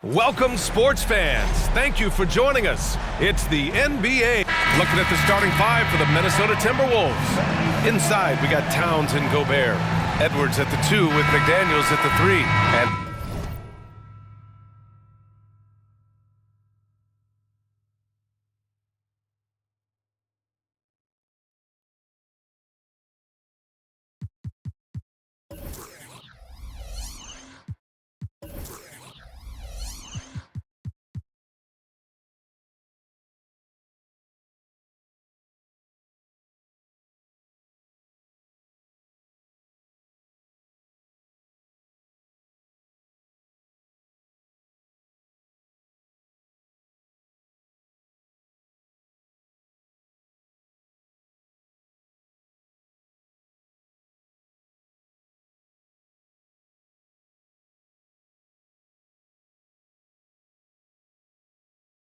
Welcome, sports fans. Thank you for joining us. It's the NBA. Looking at the starting five for the Minnesota Timberwolves. Inside, we got Towns and Gobert. Edwards at the 2 with McDaniels at the 3. And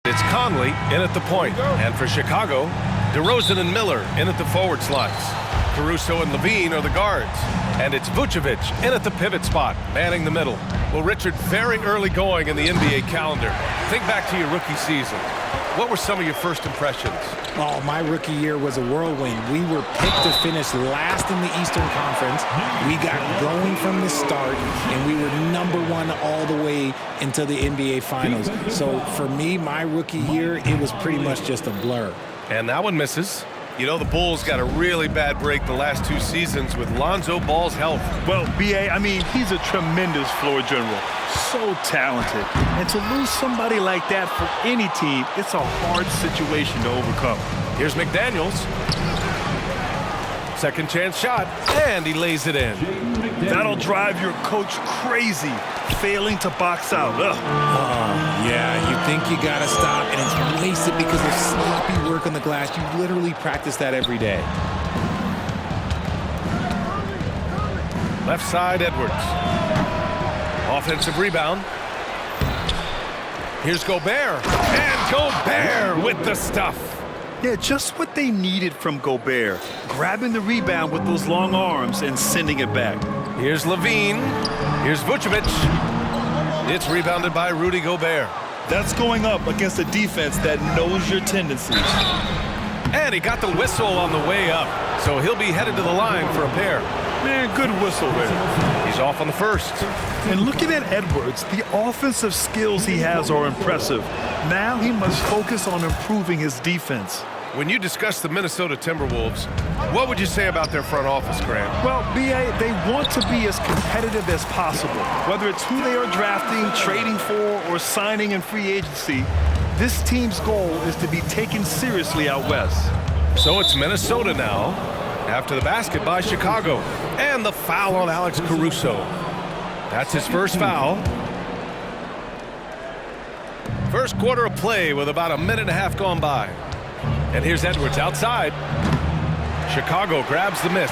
it's Conley in at the point. And for Chicago, DeRozan and Miller in at the forward slots. Caruso and Levine are the guards. And it's Vucevic in at the pivot spot, manning the middle. Well, Richard, very early going in the NBA calendar. Think back to your rookie season. What were some of your first impressions? Oh, my rookie year was a whirlwind. We were picked to finish last in the Eastern Conference. We got going from the start, and we were #1 all the way into the NBA Finals. So for me, my rookie year, it was pretty much just a blur. And that one misses. You know, the Bulls got a really bad break the last 2 seasons with Lonzo Ball's health. Well, B.A., I mean, he's a tremendous floor general. So talented. And to lose somebody like that for any team, it's a hard situation to overcome. Here's McDaniels. Second chance shot, and he lays it in. That'll drive your coach crazy, failing to box out. Yeah, you think you got to stop, and it's wasted because of sloppy work on the glass. You literally practice that every day. Left side, Edwards. Offensive rebound. Here's Gobert. And Gobert with the stuff. Yeah, just what they needed from Gobert. Grabbing the rebound with those long arms and sending it back. Here's Levine. Here's Vucevic. It's rebounded by Rudy Gobert. That's going up against a defense that knows your tendencies. And he got the whistle on the way up, so he'll be headed to the line for a pair. Man, good whistle there. He's off on the first. And looking at Edwards, the offensive skills he has are impressive. Now he must focus on improving his defense. When you discuss the Minnesota Timberwolves, what would you say about their front office, Grant? Well, B.A., they want to be as competitive as possible. Whether it's who they are drafting, trading for, or signing in free agency, this team's goal is to be taken seriously out west. So it's Minnesota now, after the basket by Chicago. And the foul on Alex Caruso. That's his first foul. First quarter of play with about a minute and a half gone by. And here's Edwards outside. Chicago grabs the miss.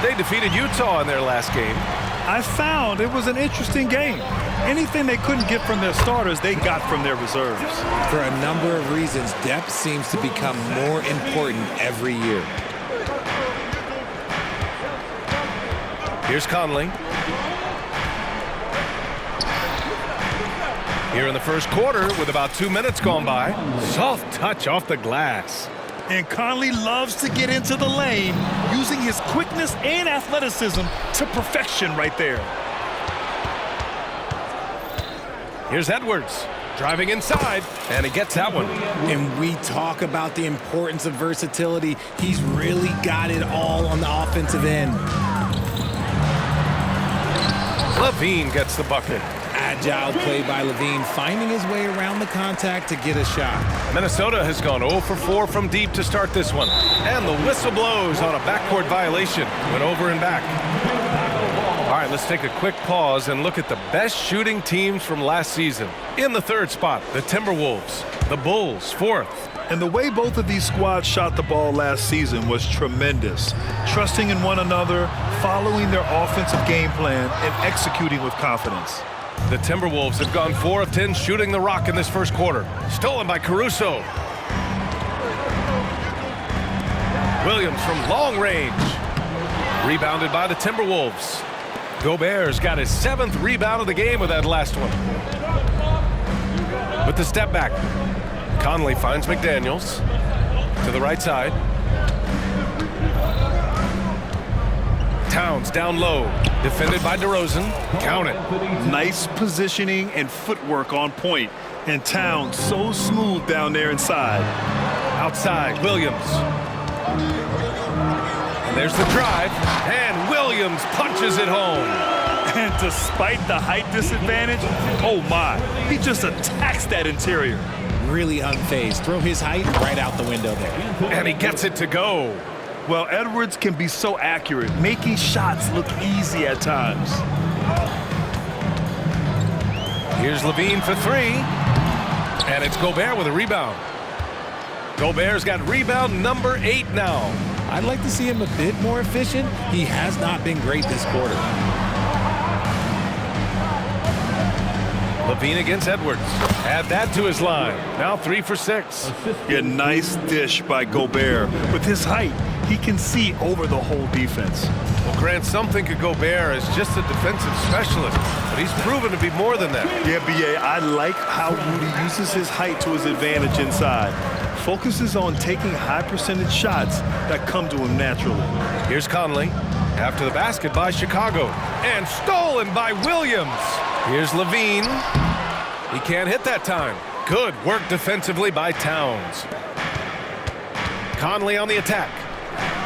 They defeated Utah in their last game. I found it was an interesting game. Anything they couldn't get from their starters, they got from their reserves. For a number of reasons, depth seems to become more important every year. Here's Conley. Here in the first quarter with about 2 minutes gone by. Soft touch off the glass. And Conley loves to get into the lane, using his quickness and athleticism to perfection right there. Here's Edwards driving inside, and he gets that one. And we talk about the importance of versatility. He's really got it all on the offensive end. Levine gets the bucket. Agile play by Levine, finding his way around the contact to get a shot. Minnesota has gone 0 for 4 from deep to start this one. And the whistle blows on a backcourt violation. Went over and back. All right, let's take a quick pause and look at the best shooting teams from last season. In the third spot, the Timberwolves. The Bulls, 4th. And the way both of these squads shot the ball last season was tremendous. Trusting in one another, following their offensive game plan, and executing with confidence. The Timberwolves have gone 4 of 10 shooting the rock in this first quarter. Stolen by Caruso. Williams from long range. Rebounded by the Timberwolves. Gobert's got his 7th rebound of the game with that last one. With the step back, Conley finds McDaniels to the right side. Towns down low, defended by DeRozan. Count it. Nice positioning and footwork on point. And Towns so smooth down there inside. Outside, Williams. And there's the drive, and Williams punches it home. And despite the height disadvantage, oh my, he just attacks that interior. Really unfazed. Throw his height right out the window there. And he gets it to go. Well, Edwards can be so accurate, making shots look easy at times. Here's Levine for 3. And it's Gobert with a rebound. Gobert's got rebound number 8 now. I'd like to see him a bit more efficient. He has not been great this quarter. Levine against Edwards. Add that to his line. Now 3 for 6. A nice dish by Gobert. With his height, he can see over the whole defense. Well, Grant, some think of Gobert as just a defensive specialist, but he's proven to be more than that. Yeah, B.A., I like how Rudy uses his height to his advantage inside. Focuses on taking high percentage shots that come to him naturally. Here's Conley after the basket by Chicago, and stolen by Williams. Here's Levine. He can't hit that time. Good work defensively by Towns. Conley on the attack.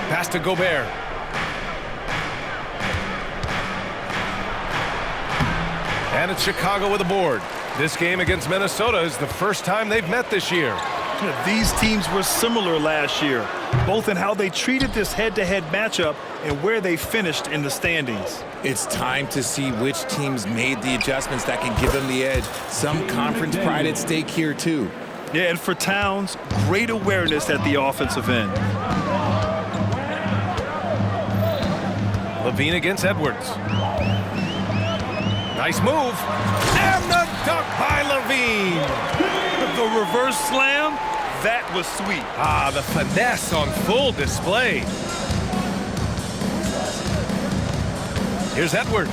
Pass to Gobert. And it's Chicago with a board. This game against Minnesota is the first time they've met this year. These teams were similar last year, both in how they treated this head-to-head matchup and where they finished in the standings. It's time to see which teams made the adjustments that can give them the edge. Some conference pride at stake here, too. Yeah, and for Towns, great awareness at the offensive end. Levine against Edwards. Nice move. And the dunk by Levine. The reverse slam, that was sweet. Ah, the finesse on full display. Here's Edwards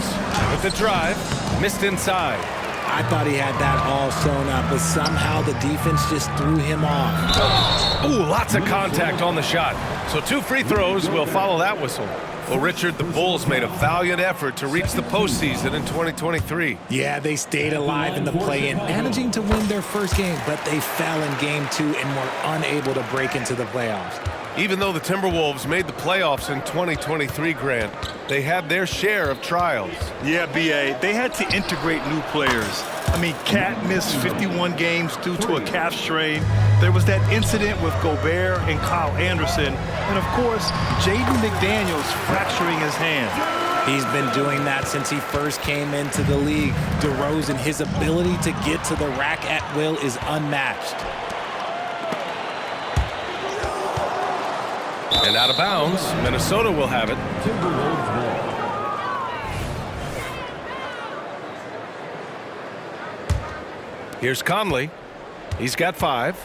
with the drive. Missed inside. I thought he had that all sewn up, but somehow the defense just threw him off. Ooh, lots of contact on the shot. So 2 free throws will follow that whistle. Well, Richard, the Bulls made a valiant effort to reach the postseason in 2023. Yeah, they stayed alive in the play-in, managing to win their first game, but they fell in game 2 and were unable to break into the playoffs. Even though the Timberwolves made the playoffs in 2023, Grant, they had their share of trials. Yeah, B.A., they had to integrate new players. I mean, Cat missed 51 games due to a calf strain. There was that incident with Gobert and Kyle Anderson. And, of course, Jaden McDaniels fracturing his hand. He's been doing that since he first came into the league. DeRozan, his ability to get to the rack at will is unmatched. And out of bounds, Minnesota will have it. Here's Conley. He's got 5.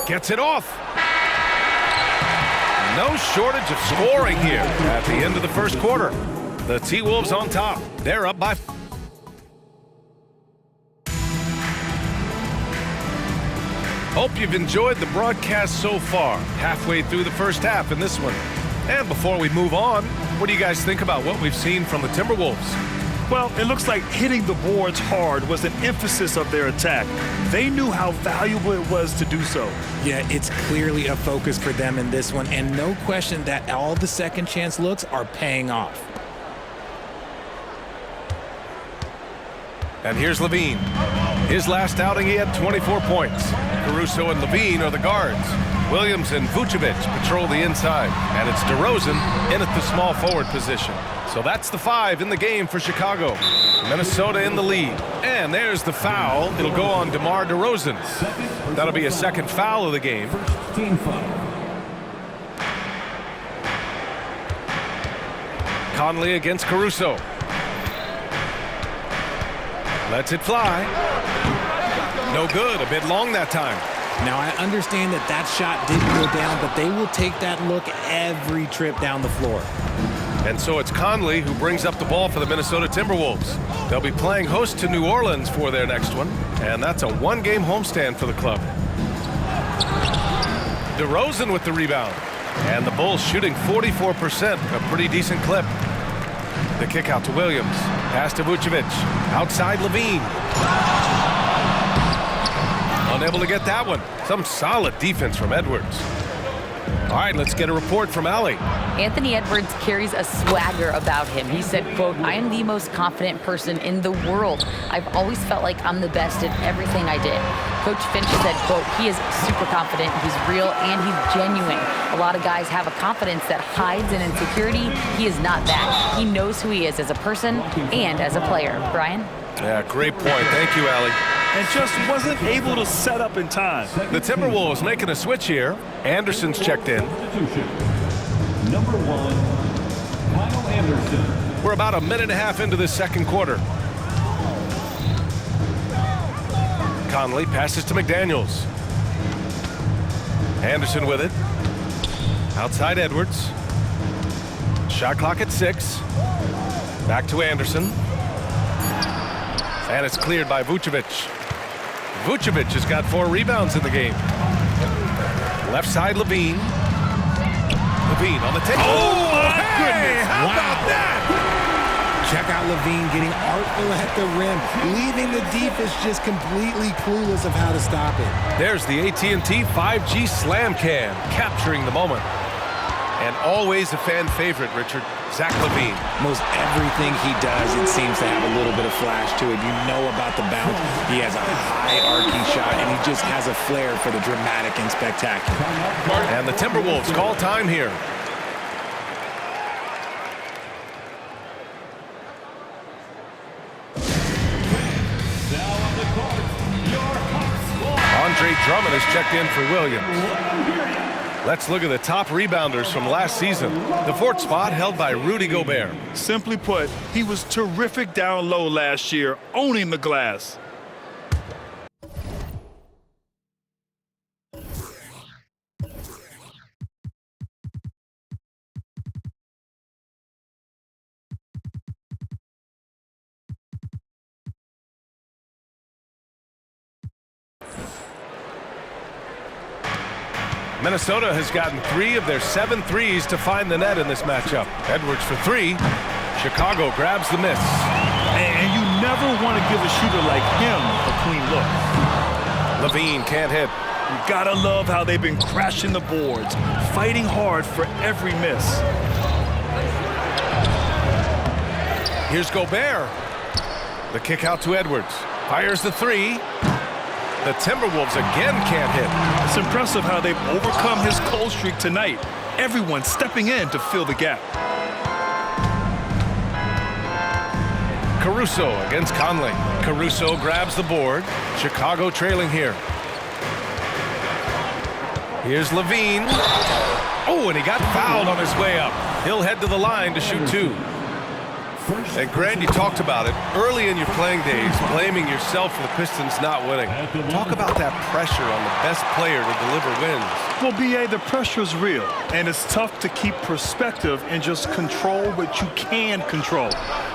Gets it off. No shortage of scoring here at the end of the first quarter. The T-Wolves on top. They're up by 4. Hope you've enjoyed the broadcast so far, halfway through the first half in this one. And before we move on, what do you guys think about what we've seen from the Timberwolves? Well, it looks like hitting the boards hard was an emphasis of their attack. They knew how valuable it was to do so. Yeah, it's clearly a focus for them in this one, and no question that all the second chance looks are paying off. And here's Levine. His last outing, he had 24 points. Caruso and Levine are the guards. Williams and Vucevic patrol the inside. And it's DeRozan in at the small forward position. So that's the 5 in the game for Chicago. Minnesota in the lead. And there's the foul. It'll go on DeMar DeRozan. That'll be a second foul of the game. Conley against Caruso. Lets it fly. No good, a bit long that time. Now, I understand that that shot didn't go down, but they will take that look every trip down the floor. And so it's Conley who brings up the ball for the Minnesota Timberwolves. They'll be playing host to New Orleans for their next one, and that's a one-game homestand for the club. DeRozan with the rebound. And the Bulls shooting 44%, a pretty decent clip. The kick out to Williams. Pass to Vucevic. Outside Levine. Unable to get that one. Some solid defense from Edwards. All right, let's get a report from Allie. Anthony Edwards carries a swagger about him. He said, quote, "I am the most confident person in the world. I've always felt like I'm the best at everything I did." Coach Finch said, quote, "He is super confident, he's real, and he's genuine. A lot of guys have a confidence that hides in insecurity. He is not that. He knows who he is as a person and as a player." Brian? Yeah, great point. Thank you, Allie. And just wasn't able to set up in time. The Timberwolves making a switch here. Anderson's checked in. Number 1, Kyle Anderson. We're about a minute and a half into this second quarter. Conley passes to McDaniels. Anderson with it. Outside Edwards. Shot clock at 6. Back to Anderson. And it's cleared by Vucevic. Vucevic has got 4 rebounds in the game. Left side, Levine. Levine on the take. Oh, my goodness. How about that? Check out Levine getting artful at the rim, leaving the defense just completely clueless of how to stop it. There's the AT&T 5G Slam Can, capturing the moment. And always a fan favorite, Richard, Zach LaVine. Most everything he does, it seems to have a little bit of flash to it. You know about the bounce. He has a high arcing shot, and he just has a flair for the dramatic and spectacular. And the Timberwolves call time here. Andre Drummond is checked in for Williams. Let's look at the top rebounders from last season. The 4th spot held by Rudy Gobert. Simply put, he was terrific down low last year, owning the glass. Minnesota has gotten 3 of their 7 threes to find the net in this matchup. Edwards for 3. Chicago grabs the miss. And you never want to give a shooter like him a clean look. Levine can't hit. You gotta love how they've been crashing the boards, fighting hard for every miss. Here's Gobert. The kick out to Edwards. Fires the 3. The Timberwolves again can't hit. It's impressive how they've overcome his cold streak tonight. Everyone stepping in to fill the gap. Caruso against Conley. Caruso grabs the board. Chicago trailing here. Here's Levine. Oh, and he got fouled on his way up. He'll head to the line to shoot 2. And Grant, you talked about it early in your playing days, blaming yourself for the Pistons not winning. Talk about that pressure on the best player to deliver wins. Well, B.A., the pressure's real, and it's tough to keep perspective and just control what you can control.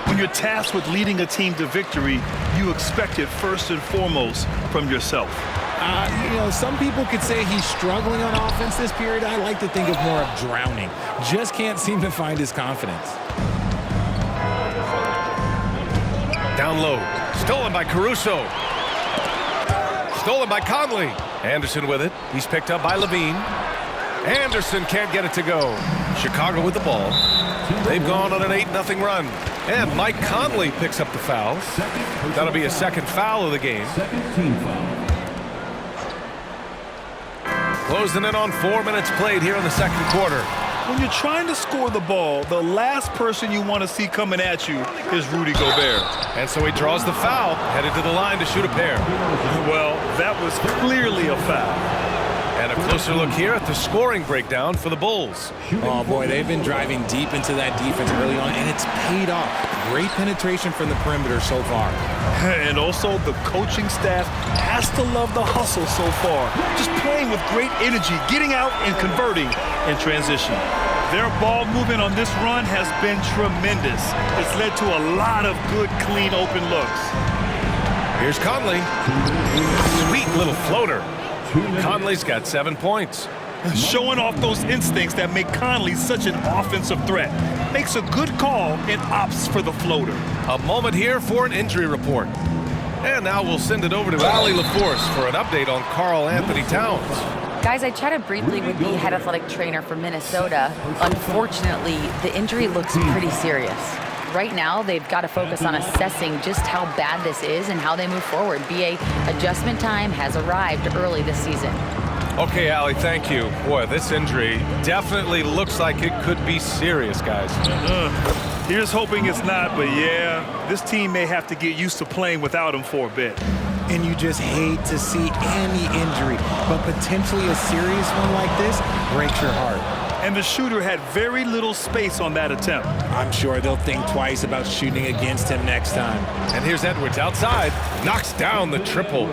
When you're tasked with leading a team to victory, you expect it first and foremost from yourself. You know, some people could say he's struggling on offense this period. I like to think of more of drowning. Just can't seem to find his confidence. Down low. Stolen by Caruso. Stolen by Conley. Anderson with it. He's picked up by Levine. Anderson can't get it to go. Chicago with the ball. They've gone on an 8-0 run. And Mike Conley picks up the foul. That'll be a second foul of the game. Closing in on 4 minutes played here in the second quarter. When you're trying to score the ball, the last person you want to see coming at you is Rudy Gobert. And so he draws the foul, headed to the line to shoot a pair. Well, that was clearly a foul. And a Closer look here at the scoring breakdown for the Bulls. Oh, boy, they've been driving deep into that defense early on, and it's paid off. Great penetration from the perimeter so far. And also, the coaching staff has to love the hustle so far. Just playing with great energy, getting out and converting in transition. Their ball movement on this run has been tremendous. It's led to a lot of good, clean, open looks. Here's Conley. Sweet little floater. Conley's got 7 points. Showing off those instincts that make Conley such an offensive threat. Makes a good call and opts for the floater. A moment here for an injury report. And now we'll send it over to Allie LaForce for an update on Karl Anthony Towns. Guys, I chatted briefly with the head athletic trainer from Minnesota. Unfortunately, the injury looks pretty serious. Right now, they've got to focus on assessing just how bad this is and how they move forward. BA adjustment time has arrived early this season. Okay, Allie, thank you. Boy, this injury definitely looks like it could be serious, guys. Here's hoping it's not, but yeah, this team may have to get used to playing without him for a bit. And you just hate to see any injury, but potentially a serious one like this breaks your heart. And the shooter had very little space on that attempt. I'm sure they'll think twice about shooting against him next time. And here's Edwards outside, knocks down the triple.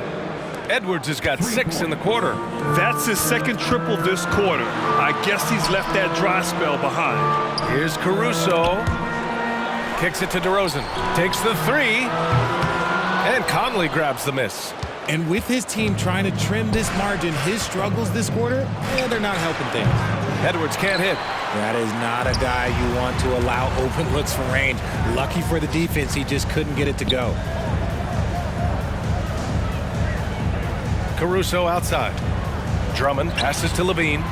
Edwards has got 6 in the quarter. That's his second triple this quarter. I guess he's left that dry spell behind. Here's Caruso. Kicks it to DeRozan. Takes the 3. And Conley grabs the miss. And with his team trying to trim this margin, his struggles this quarter, they're not helping things. Edwards can't hit. That is not a guy you want to allow open looks from range. Lucky for the defense, he just couldn't get it to go. Caruso outside. Drummond passes to Levine.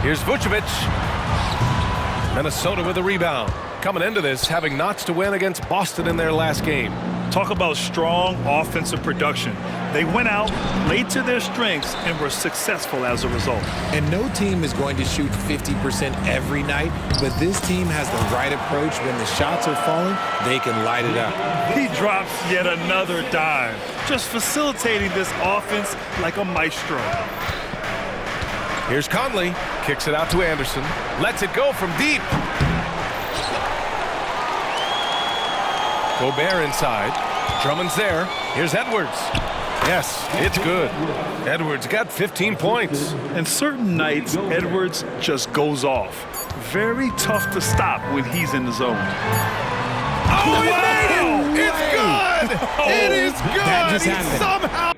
Here's Vucevic. Minnesota with a rebound. Coming into this, having notched to win against Boston in their last game. Talk about strong offensive production. They went out, played to their strengths, and were successful as a result. And no team is going to shoot 50% every night, but this team has the right approach. When the shots are falling, they can light it up. He drops yet another dime, just facilitating this offense like a maestro. Here's Conley. Kicks it out to Anderson. Lets it go from deep. Gobert inside. Drummond's there. Here's Edwards. Yes, it's good. Edwards got 15 points. And certain nights, Edwards just goes off. Very tough to stop when he's in the zone. Oh, he made it! It's good! It is good! That just He happened. somehow...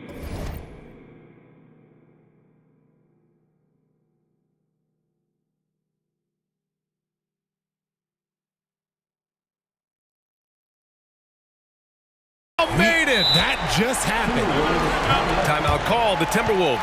made it! That just happened. Timeout call, the Timberwolves.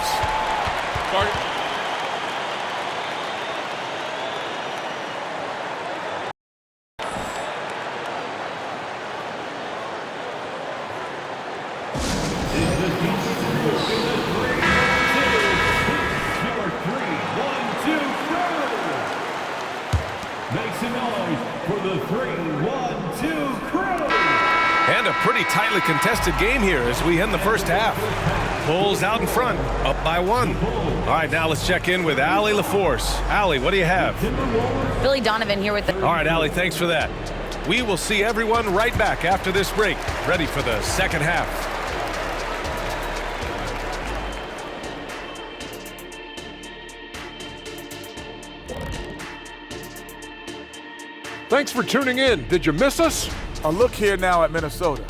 Make some noise for the 3-1-2 crew. And a pretty tightly contested game here as we end the first half. Bulls out in front, up by 1. All right, now let's check in with Allie LaForce. Allie, what do you have? Billy Donovan here with the... All right, Allie, thanks for that. We will see everyone right back after this break, ready for the second half. Thanks for tuning in. Did you miss us? A look here now at Minnesota.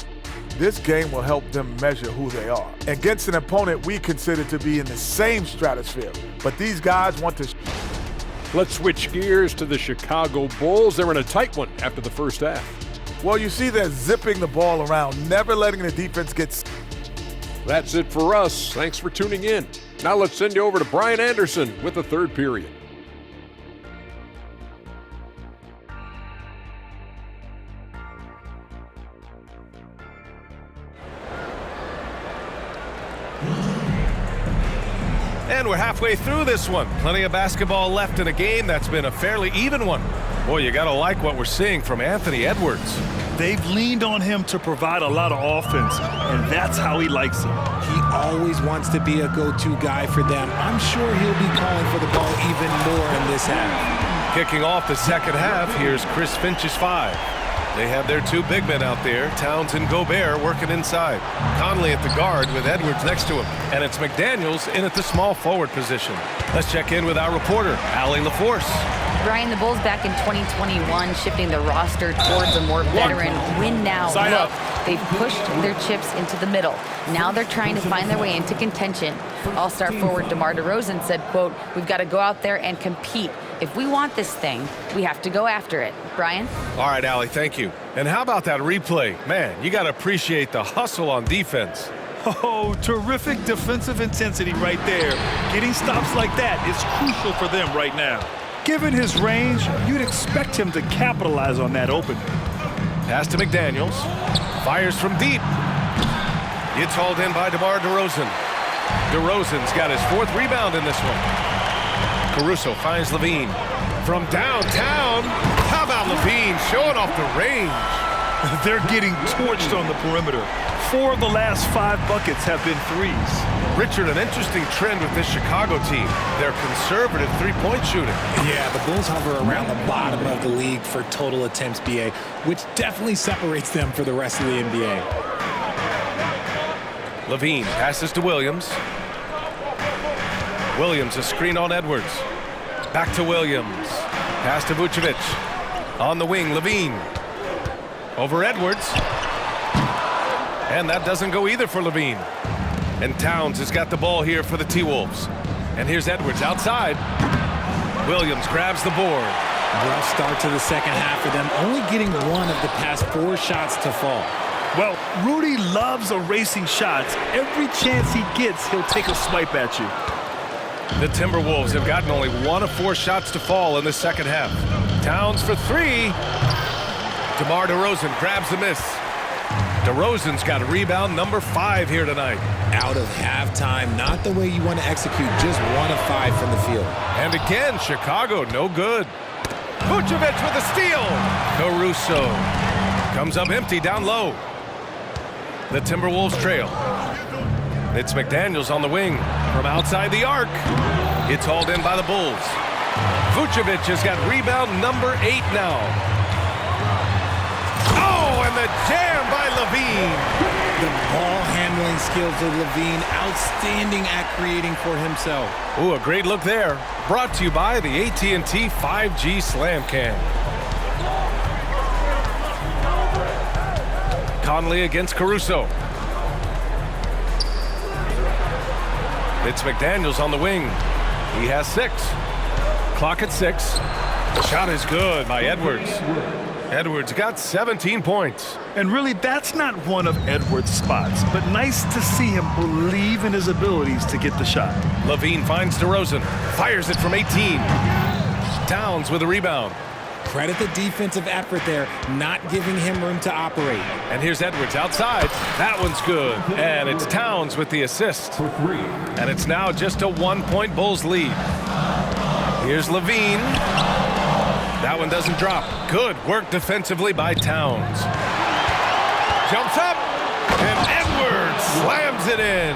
This game will help them measure who they are against an opponent we consider to be in the same stratosphere. But these guys want to... Let's switch gears to the Chicago Bulls. They're in a tight one after the first half. Well, you see they're zipping the ball around, never letting the defense get... That's it for us. Thanks for tuning in. Now let's send you over to Brian Anderson with the third period. And we're halfway through this one. Plenty of basketball left in a game that's been a fairly even one. Boy, you gotta like what we're seeing from Anthony Edwards. They've leaned on him to provide a lot of offense, and that's how he likes it. He always wants to be a go-to guy for them. I'm sure he'll be calling for the ball even more in this half. Kicking off the second half, here's Chris Finch's 5. They have their 2 big men out there, Towns and Gobert, working inside. Conley at the guard with Edwards next to him. And it's McDaniels in at the small forward position. Let's check in with our reporter, Allie LaForce. Brian, the Bulls back in 2021 shifting the roster towards a more veteran win-now look. They've pushed their chips into the middle. Now they're trying to find their way into contention. All-star forward DeMar DeRozan said, quote, "We've got to go out there and compete. If we want this thing, we have to go after it." Brian? All right, Allie, thank you. And how about that replay? Man, you got to appreciate the hustle on defense. Oh, terrific defensive intensity right there. Getting stops like that is crucial for them right now. Given his range, you'd expect him to capitalize on that opening. Pass to McDaniels. Fires from deep. It's hauled in by DeMar DeRozan. DeRozan's got his 4th rebound in this one. Caruso finds Levine. From downtown, how about Levine showing off the range? They're getting torched on the perimeter. 4 of the last 5 buckets have been threes. Richard, an interesting trend with this Chicago team. They're conservative three-point shooting. Yeah, the Bulls hover around the bottom of the league for total attempts, BA, which definitely separates them for the rest of the NBA. Levine passes to Williams. Williams, a screen on Edwards. Back to Williams. Pass to Vucevic. On the wing, Levine. Over Edwards. And that doesn't go either for Levine. And Towns has got the ball here for the T-Wolves. And here's Edwards outside. Williams grabs the board. Rough start to the second half for them, only getting 1 of the past 4 shots to fall. Well, Rudy loves erasing shots. Every chance he gets, he'll take a swipe at you. The Timberwolves have gotten only 1 of 4 shots to fall in the second half. Towns for 3. DeMar DeRozan grabs the miss. DeRozan's got rebound number 5 here tonight. Out of halftime, not the way you want to execute, just 1 of 5 from the field. And again, Chicago no good. Vucevic with a steal. Caruso comes up empty down low. The Timberwolves trail. It's McDaniels on the wing from outside the arc. It's hauled in by the Bulls. Vucevic has got rebound number 8 now. Oh, and the jam by Levine. The ball handling skills of Levine, outstanding at creating for himself. Ooh, a great look there. Brought to you by the AT&T 5G Slam Cam. Conley against Caruso. It's McDaniels on the wing. He has 6. Clock at 6. The shot is good by Edwards. Edwards got 17 points. And really, that's not one of Edwards' spots, but nice to see him believe in his abilities to get the shot. Levine finds DeRozan. Fires it from 18. Towns with a rebound. Credit the defensive effort there, not giving him room to operate. And here's Edwards outside. That one's good. And it's Towns with the assist. And it's now just a 1-point Bulls lead. Here's Levine. That one doesn't drop. Good work defensively by Towns. Jumps up, and Edwards slams it in.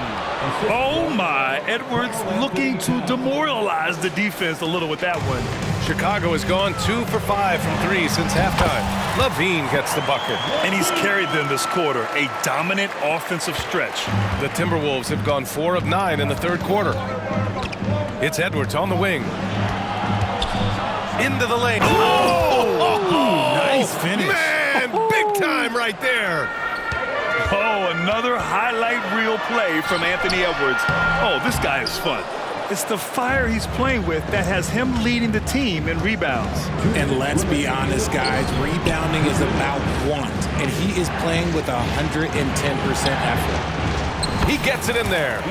Oh my, Edwards looking to demoralize the defense a little with that one. Chicago has gone 2 for 5 from 3 since halftime. Levine gets the bucket. And he's carried them this quarter, a dominant offensive stretch. The Timberwolves have gone 4 of 9 in the third quarter. It's Edwards on the wing. Into the lane. Oh! Nice finish. Man, big time right there. Oh, another highlight reel play from Anthony Edwards. Oh, this guy is fun. It's the fire he's playing with that has him leading the team in rebounds. And let's be honest, guys, rebounding is about want, and he is playing with 110% effort. He gets it in there.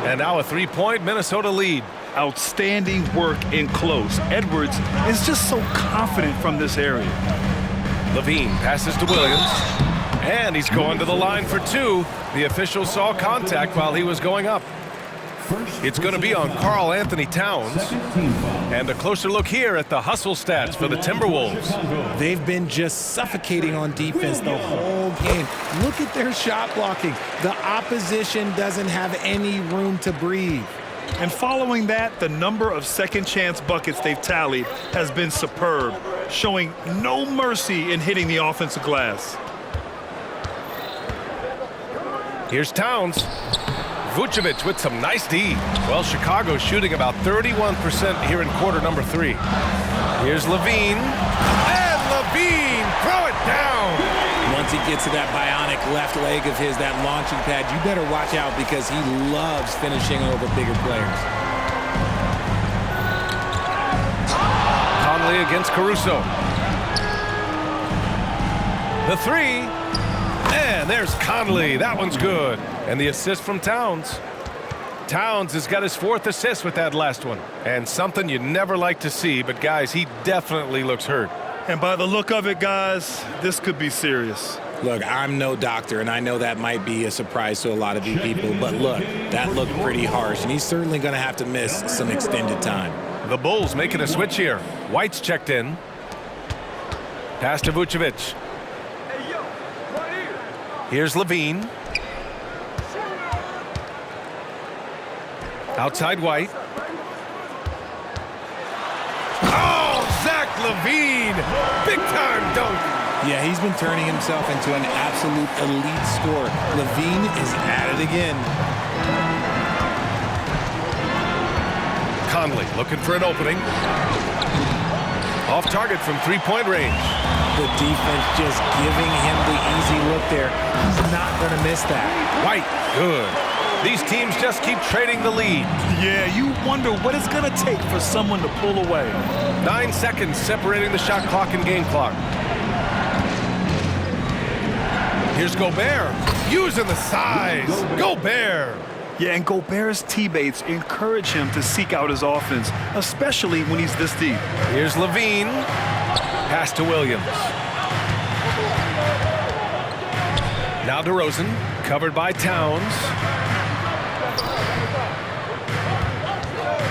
And now a 3-point Minnesota lead. Outstanding work in close. Edwards is just so confident from this area. Levine passes to Williams. And he's going to the line for 2. The official saw contact while he was going up. It's going to be on Karl Anthony Towns. And a closer look here at the hustle stats for the Timberwolves. They've been just suffocating on defense the whole game. Look at their shot blocking. The opposition doesn't have any room to breathe. And following that, the number of second chance buckets they've tallied has been superb, showing no mercy in hitting the offensive glass. Here's Towns. Vucevic with some nice D. Well, Chicago's shooting about 31% here in quarter number 3. Here's Levine. And Levine, throw it down. Once he gets to that bionic left leg of his, that launching pad, you better watch out because he loves finishing over bigger players. Conley against Caruso. The 3. And there's Conley. That one's good. And the assist from Towns. Towns has got his 4th assist with that last one. And something you never like to see, but guys, he definitely looks hurt. And by the look of it, guys, this could be serious. Look, I'm no doctor, and I know that might be a surprise to a lot of you people, but look, that looked pretty harsh, and he's certainly going to have to miss some extended time. The Bulls making a switch here. White's checked in. Pass to Vucevic. Here's Levine. Outside White. Oh, Zach Levine! Big time dunk! Yeah, he's been turning himself into an absolute elite scorer. Levine is at it again. Conley looking for an opening. Off target from three-point range. The defense just giving him the easy look there. He's not going to miss that. White, good. These teams just keep trading the lead. Yeah, you wonder what it's going to take for someone to pull away. 9 seconds separating the shot clock and game clock. Here's Gobert, using the size. Gobert. Yeah, and Gobert's teammates encourage him to seek out his offense, especially when he's this deep. Here's Levine. Pass to Williams. Now DeRozan, covered by Towns.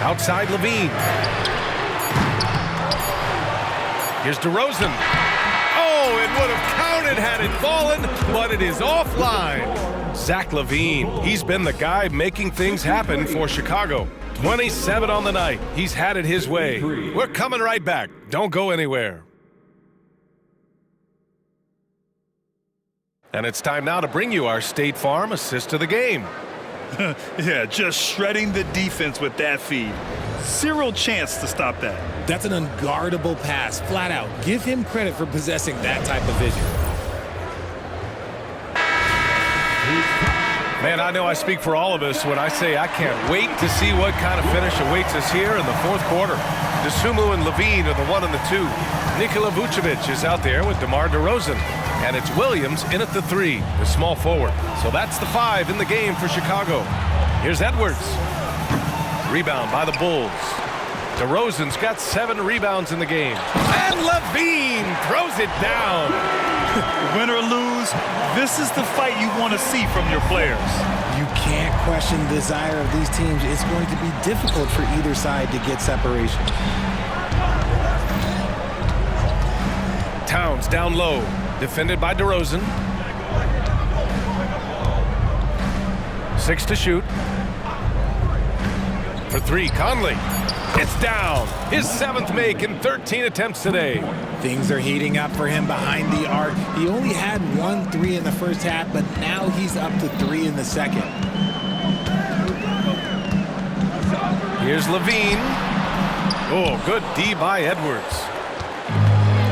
Outside Levine. Here's DeRozan. Oh, it would have counted had it fallen, but it is offline. Zach Levine, he's been the guy making things happen for Chicago. 27 on the night. He's had it his way. We're coming right back. Don't go anywhere. And it's time now to bring you our State Farm assist of the game. Yeah, just shredding the defense with that feed. Zero chance to stop that. That's an unguardable pass, flat out. Give him credit for possessing that type of vision. Man, I know I speak for all of us when I say I can't wait to see what kind of finish awaits us here in the fourth quarter. DeSumo and Levine are the 1 and the 2. Nikola Vucevic is out there with DeMar DeRozan. And it's Williams in at the 3, the small forward. So that's the 5 in the game for Chicago. Here's Edwards. Rebound by the Bulls. DeRozan's got 7 rebounds in the game. And Levine throws it down. Win or lose, this is the fight you want to see from your players. You can't question the desire of these teams. It's going to be difficult for either side to get separation. Towns down low. Defended by DeRozan. 6 to shoot. For 3, Conley. It's down. His 7th make in 13 attempts today. Things are heating up for him behind the arc. He only had 1 3 in the first half, but now he's up to 3 in the second. Here's Levine. Oh, good D by Edwards.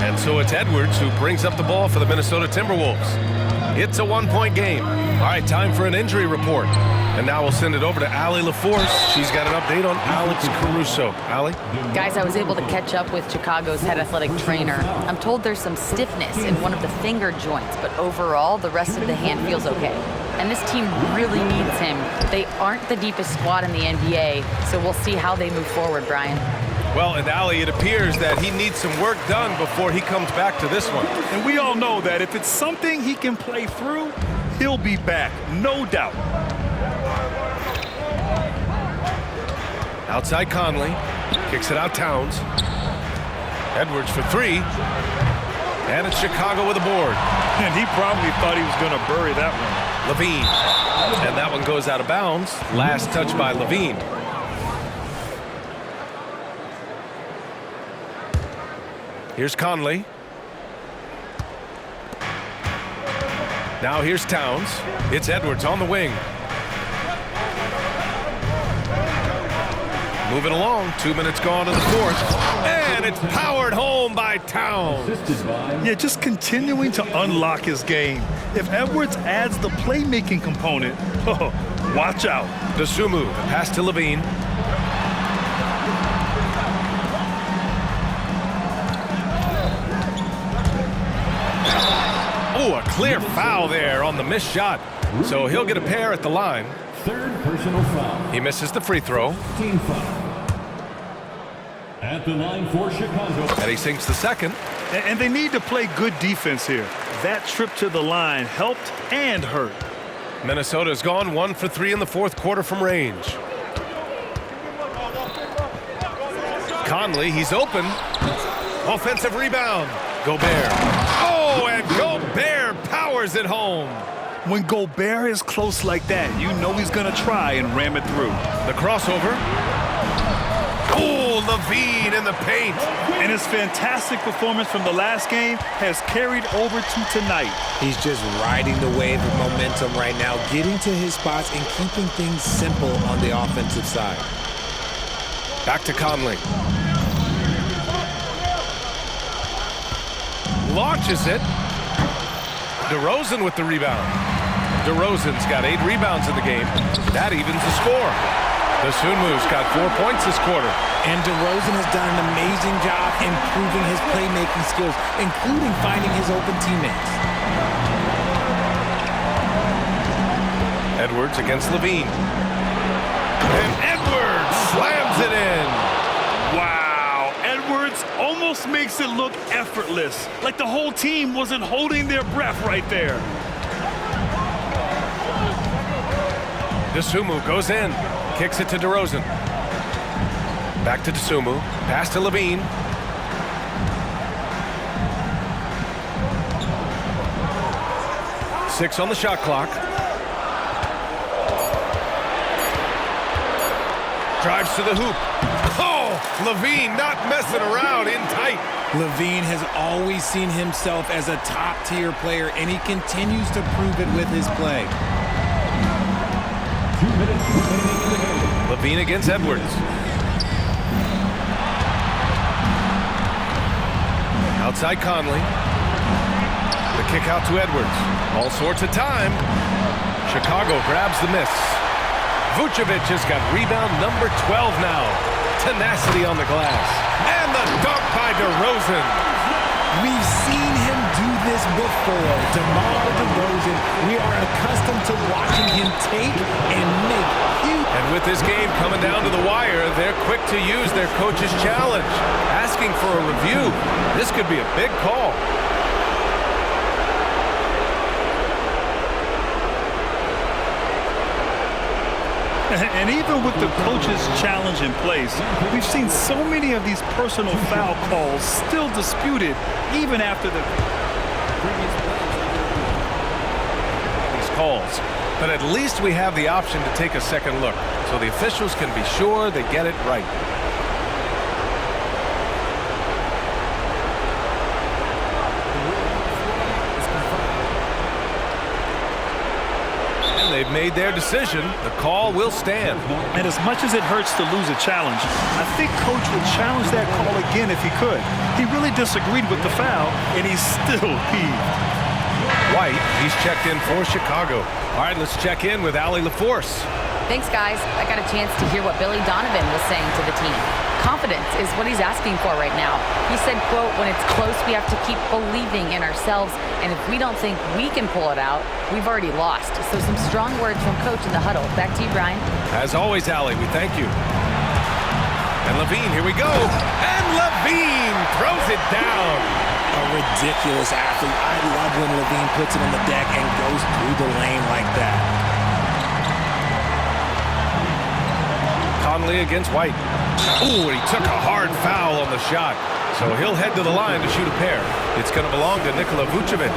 And so it's Edwards who brings up the ball for the Minnesota Timberwolves. It's a 1-point game. All right, time for an injury report. And now we'll send it over to Allie LaForce. She's got an update on Alex Caruso. Allie? Guys, I was able to catch up with Chicago's head athletic trainer. I'm told there's some stiffness in one of the finger joints, but overall, the rest of the hand feels okay. And this team really needs him. They aren't the deepest squad in the NBA, so we'll see how they move forward, Brian. Well, and Allie, it appears that he needs some work done before he comes back to this one. And we all know that if it's something he can play through, he'll be back, no doubt. Outside Conley. Kicks it out Towns. Edwards for three. And it's Chicago with a board. And he probably thought he was going to bury that one. Levine. And that one goes out of bounds. Last touch by Levine. Here's Conley. Now here's Towns. It's Edwards on the wing. Moving along. 2 minutes gone in the fourth. And it's powered home by Towns. Yeah, just continuing to unlock his game. If Edwards adds the playmaking component, watch out. Dosunmu, the pass to Levine. Oh, a clear foul there on the missed shot. So he'll get a pair at the line. Third personal foul. He misses the free throw. Team foul. At the line for Chicago. And he sinks the second. And they need to play good defense here. That trip to the line helped and hurt. Minnesota's gone 1 for 3 in the fourth quarter from range. Conley, he's open. Offensive rebound. Gobert. Oh, and Gobert powers it home. When Gobert is close like that, you know he's going to try and ram it through. The crossover. Oh, Levine in the paint. And his fantastic performance from the last game has carried over to tonight. He's just riding the wave of momentum right now, getting to his spots and keeping things simple on the offensive side. Back to Conley. Launches it. DeRozan with the rebound. DeRozan's got 8 rebounds in the game. That evens the score. Dosunmu's got 4 points this quarter. And DeRozan has done an amazing job improving his playmaking skills, including finding his open teammates. Edwards against Levine. And Edwards slams it in. Wow, Edwards almost makes it look effortless, like the whole team wasn't holding their breath right there. Dosunmu goes in. Kicks it to DeRozan. Back to Dosunmu. Pass to Levine. Six on the shot clock. Drives to the hoop. Oh, Levine not messing around, in tight. Levine has always seen himself as a top-tier player, and he continues to prove it with his play. 2 minutes remaining in the game. Levine against Edwards. Outside Conley. The kick out to Edwards. All sorts of time. Chicago grabs the miss. Vucevic has got rebound number 12 now. Tenacity on the glass. And the dunk by DeRozan. We've seen him do this before. DeMar DeRozan, we are accustomed to watching him take and make huge. And with this game coming down to the wire, they're quick to use their coach's challenge, asking for a review. This could be a big call. And even with the coach's challenge in place, we've seen so many of these personal foul calls still disputed even after the These calls. But at least we have the option to take a second look, so the officials can be sure they get it right. They've made their decision. The call will stand. And as much as it hurts to lose a challenge, I think Coach would challenge that call again if he could. He really disagreed with the foul, and he's still peeved. White, he's checked in for Chicago. All right, let's check in with Allie LaForce. Thanks, guys. I got a chance to hear what Billy Donovan was saying to the team. Confidence is what he's asking for right now. He said, quote, when it's close, we have to keep believing in ourselves, and if we don't think we can pull it out, we've already lost. So some strong words from Coach in the huddle. Back to you, Brian. As always, Allie, we thank you. And Levine, here we go. And Levine throws it down. A ridiculous athlete. I love when Levine puts it on the deck and goes through the lane like that. Conley against White. Ooh, and he took a hard foul on the shot. So he'll head to the line to shoot a pair. It's going to belong to Nikola Vucevic.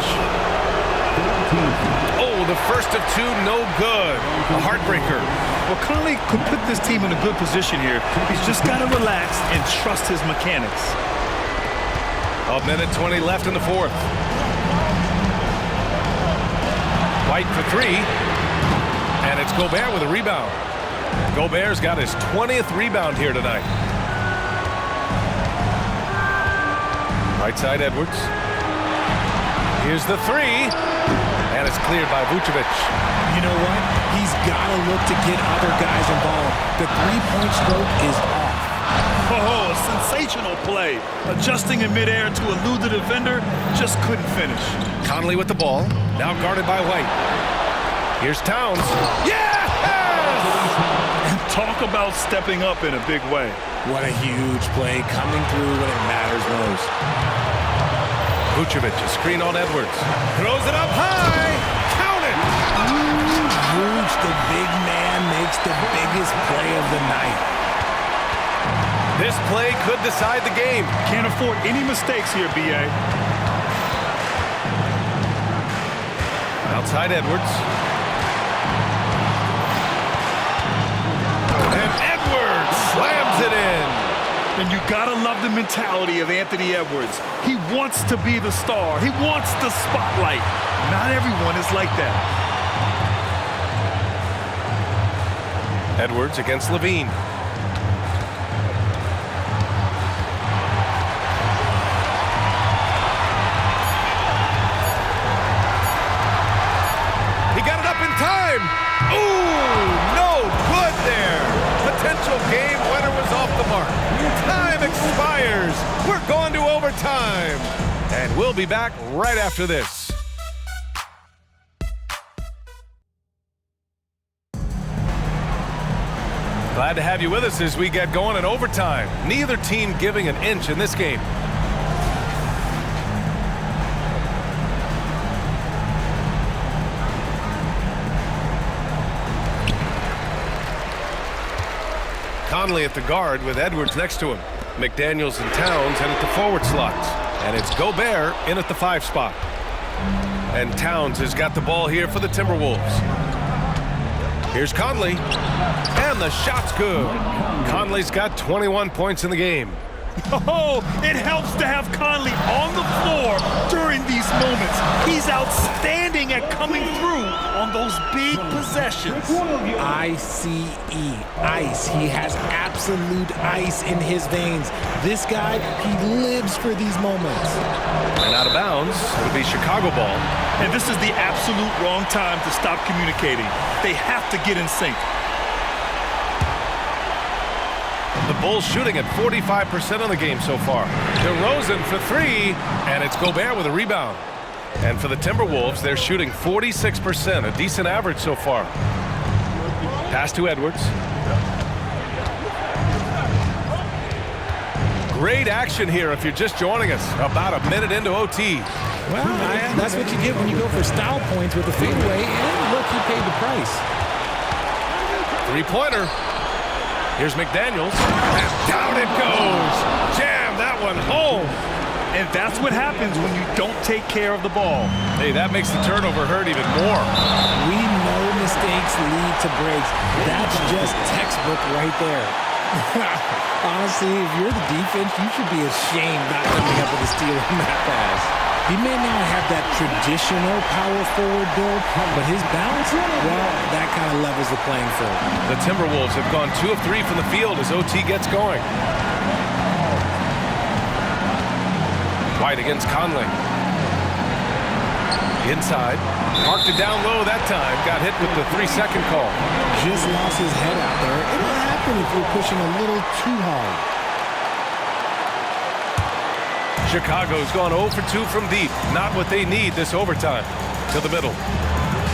Oh, the first of two, no good. A heartbreaker. Well, Conley could put this team in a good position here. He's just got to relax and trust his mechanics. A minute 20 left in the fourth. White for three. And it's Gobert with a rebound. Gobert's got his 20th rebound here tonight. Right side, Edwards. Here's the three. And it's cleared by Vucevic. You know what? He's got to look to get other guys involved. The three-point stroke is off. Oh, a sensational play. Adjusting in midair to elude the defender, just couldn't finish. Conley with the ball. Now guarded by White. Here's Towns. Yes! Talk about stepping up in a big way. What a huge play, coming through when it matters most. Vucevic, a screen on Edwards. Throws it up high. Count it! Huge, the big man makes the biggest play of the night. This play could decide the game. Can't afford any mistakes here, B.A. Outside Edwards. And Edwards slams it in. And you gotta love the mentality of Anthony Edwards. He wants to be the star. He wants the spotlight. Not everyone is like that. Edwards against Levine. He got it up in time. Ooh, no good there. Potential game winner was off the mark. Time expires. We're going to overtime. And we'll be back right after this. Glad to have you with us as we get going in overtime. Neither team giving an inch in this game. Conley at the guard with Edwards next to him. McDaniels and Towns in at the forward slots. And it's Gobert in at the 5 spot. And Towns has got the ball here for the Timberwolves. Here's Conley. And the shot's good. Conley's got 21 points in the game. Oh, it helps to have Conley on the floor during these moments. He's outstanding at coming through on those big possessions. I-C-E, ice. He has absolute ice in his veins. This guy, he lives for these moments. And out of bounds, it'll be Chicago ball. And this is the absolute wrong time to stop communicating. They have to get in sync. The Bulls shooting at 45% on the game so far. DeRozan for 3, and it's Gobert with a rebound. And for the Timberwolves, they're shooting 46%, a decent average so far. Pass to Edwards. Great action here if you're just joining us. About a minute into OT. Well, that's what you get when you go for style points with a fadeaway, and look, he paid the price. Three-pointer. Here's McDaniels, and down it goes. Jam that one home. And that's what happens when you don't take care of the ball. Hey, that makes the turnover hurt even more. We know mistakes lead to breaks. That's just textbook right there. Honestly, if you're the defense, you should be ashamed not coming up with a steal in that pass. He may not have that traditional power forward build, but his balance, well, that kind of levels the playing field. The Timberwolves have gone 2 of 3 from the field as OT gets going. White against Conley. Inside. Marked it down low that time. Got hit with the 3-second call. Just lost his head out there. It'll happen if you're pushing a little too hard. Chicago's gone 0 for 2 from deep. Not what they need this overtime. To the middle.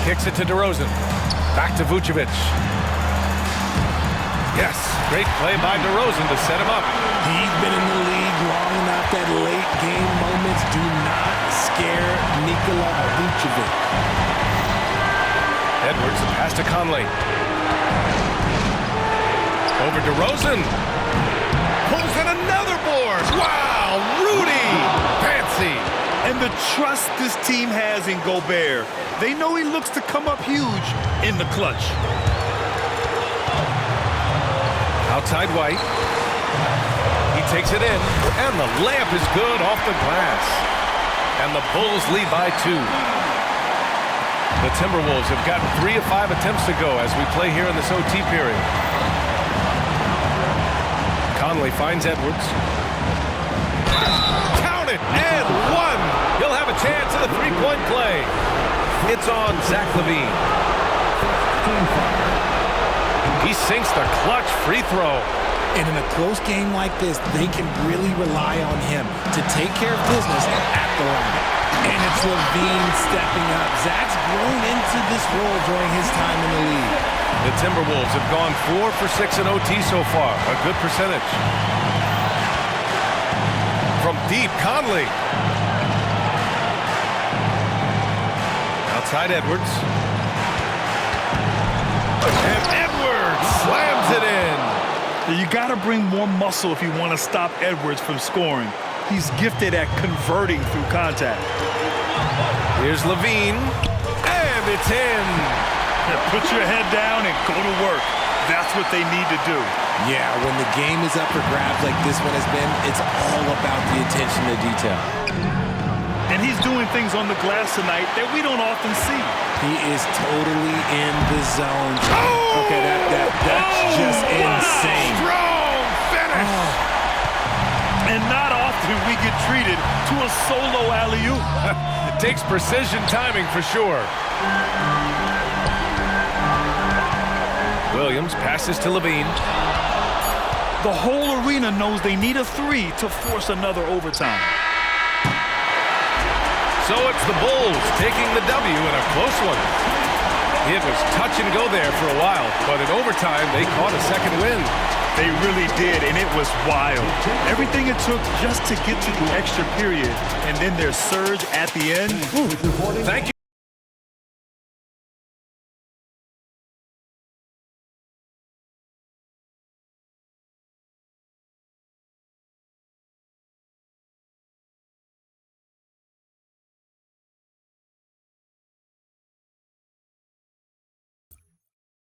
Kicks it to DeRozan. Back to Vucevic. Yes, great play by DeRozan to set him up. He's been in the league long enough that late game moments do not scare Nikola Vucevic. Edwards, pass to Conley. Over DeRozan. Pulls in another board. Wow, Rudy. Fancy. And the trust this team has in Gobert. They know he looks to come up huge in the clutch. Outside White. He takes it in, and the layup is good off the glass. And the Bulls lead by 2. The Timberwolves have gotten 3 of 5 attempts to go as we play here in this OT period. Conley finds Edwards. Count it, and 1. He'll have a chance at a three-point play. It's on Zach LaVine. He sinks the clutch free throw. And in a close game like this, they can really rely on him to take care of business at the line. And it's LaVine stepping up. Zach's grown into this role during his time in the league. The Timberwolves have gone 4 for 6 in OT so far. A good percentage. From deep, Conley. Outside Edwards. And Edwards slams it in. You got to bring more muscle if you want to stop Edwards from scoring. He's gifted at converting through contact. Here's LaVine, and it's in. Put your head down and go to work. That's what they need to do. Yeah, when the game is up for grabs like this one has been, it's all about the attention to detail. And he's doing things on the glass tonight that we don't often see. He is totally in the zone. Oh! Okay, that's just insane. Strong finish. Oh. And not often we get treated to a solo alley-oop. Takes precision timing for sure. Williams passes to LaVine. The whole arena knows they need a 3 to force another overtime. So it's the Bulls taking the W in a close one. It was touch and go there for a while, but in overtime, they caught a second win. They really did, and it was wild. Everything it took just to get to the extra period, and then their surge at the end. Thank you.